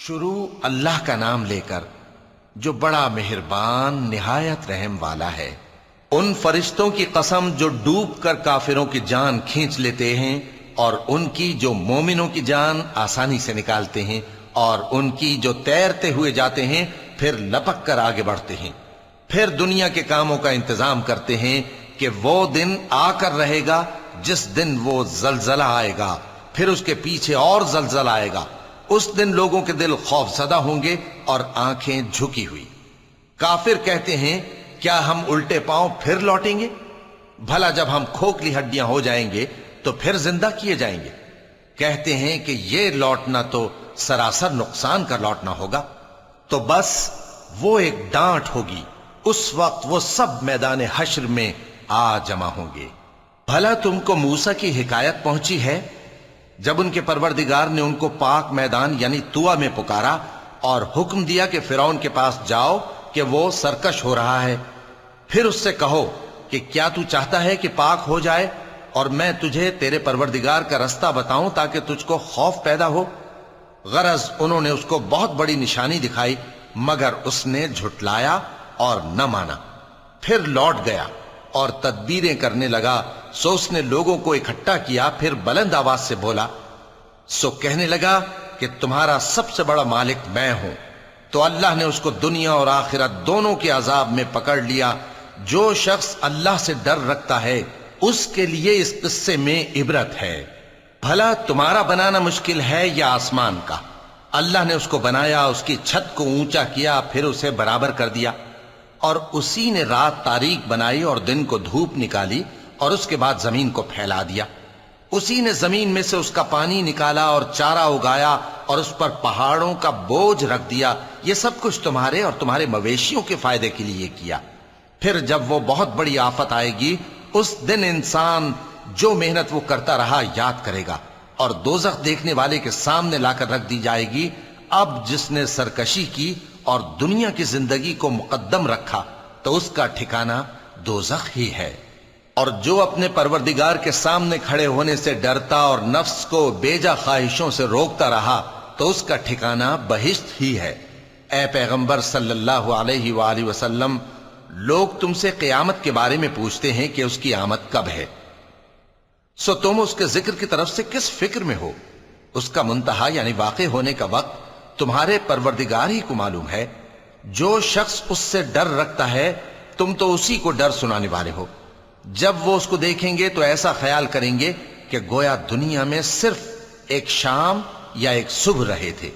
شروع اللہ کا نام لے کر جو بڑا مہربان نہایت رحم والا ہے۔ ان فرشتوں کی قسم جو ڈوب کر کافروں کی جان کھینچ لیتے ہیں، اور ان کی جو مومنوں کی جان آسانی سے نکالتے ہیں، اور ان کی جو تیرتے ہوئے جاتے ہیں پھر لپک کر آگے بڑھتے ہیں، پھر دنیا کے کاموں کا انتظام کرتے ہیں کہ وہ دن آ کر رہے گا جس دن وہ زلزلہ آئے گا، پھر اس کے پیچھے اور زلزلہ آئے گا۔ اس دن لوگوں کے دل خوف زدہ ہوں گے اور آنکھیں جھکی ہوئی۔ کافر کہتے ہیں کیا ہم الٹے پاؤں پھر لوٹیں گے؟ بھلا جب ہم کھوکھلی ہڈیاں ہو جائیں گے تو پھر زندہ کیے جائیں گے؟ کہتے ہیں کہ یہ لوٹنا تو سراسر نقصان کا لوٹنا ہوگا۔ تو بس وہ ایک ڈانٹ ہوگی، اس وقت وہ سب میدان حشر میں آ جمع ہوں گے۔ بھلا تم کو موسیٰ کی حکایت پہنچی ہے جب ان کے پروردگار نے ان کو پاک میدان یعنی طوٰ میں پکارا اور حکم دیا کہ فرعون کے پاس جاؤ کہ وہ سرکش ہو رہا ہے، پھر اس سے کہو کہ کیا تو چاہتا ہے کہ پاک ہو جائے اور میں تجھے تیرے پروردگار کا رستہ بتاؤں تاکہ تجھ کو خوف پیدا ہو؟ غرض انہوں نے اس کو بہت بڑی نشانی دکھائی مگر اس نے جھٹلایا اور نہ مانا، پھر لوٹ گیا اور تدبیریں کرنے لگا۔ سو اس نے لوگوں کو اکٹھا کیا، پھر بلند آواز سے بولا، سو کہنے لگا کہ تمہارا سب سے بڑا مالک میں ہوں۔ تو اللہ نے اس کو دنیا اور آخرت دونوں کے عذاب میں پکڑ لیا۔ جو شخص اللہ سے ڈر رکھتا ہے اس کے لیے اس قصے میں عبرت ہے۔ بھلا تمہارا بنانا مشکل ہے یا آسمان کا؟ اللہ نے اس کو بنایا، اس کی چھت کو اونچا کیا، پھر اسے برابر کر دیا، اور اسی نے رات تاریک بنائی اور دن کو دھوپ نکالی، اور اس کے بعد زمین کو پھیلا دیا۔ اسی نے زمین میں سے اس کا پانی نکالا اور چارہ اگایا اور اس پر پہاڑوں کا بوجھ رکھ دیا۔ یہ سب کچھ تمہارے اور تمہارے مویشیوں کے فائدے کے لیے کیا۔ پھر جب وہ بہت بڑی آفت آئے گی اس دن انسان جو محنت وہ کرتا رہا یاد کرے گا، اور دوزخ دیکھنے والے کے سامنے لا کر رکھ دی جائے گی۔ اب جس نے سرکشی کی اور دنیا کی زندگی کو مقدم رکھا تو اس کا ٹھکانہ دوزخ ہی ہے۔ اور جو اپنے پروردگار کے سامنے کھڑے ہونے سے ڈرتا اور نفس کو بیجا خواہشوں سے روکتا رہا تو اس کا ٹھکانہ بہشت ہی ہے۔ اے پیغمبر صلی اللہ علیہ وآلہ وسلم، لوگ تم سے قیامت کے بارے میں پوچھتے ہیں کہ اس کی آمد کب ہے، سو تم اس کے ذکر کی طرف سے کس فکر میں ہو؟ اس کا منتہا یعنی واقع ہونے کا وقت تمہارے پروردگار ہی کو معلوم ہے۔ جو شخص اس سے ڈر رکھتا ہے تم تو اسی کو ڈر سنانے والے ہو۔ جب وہ اس کو دیکھیں گے تو ایسا خیال کریں گے کہ گویا دنیا میں صرف ایک شام یا ایک صبح رہے تھے۔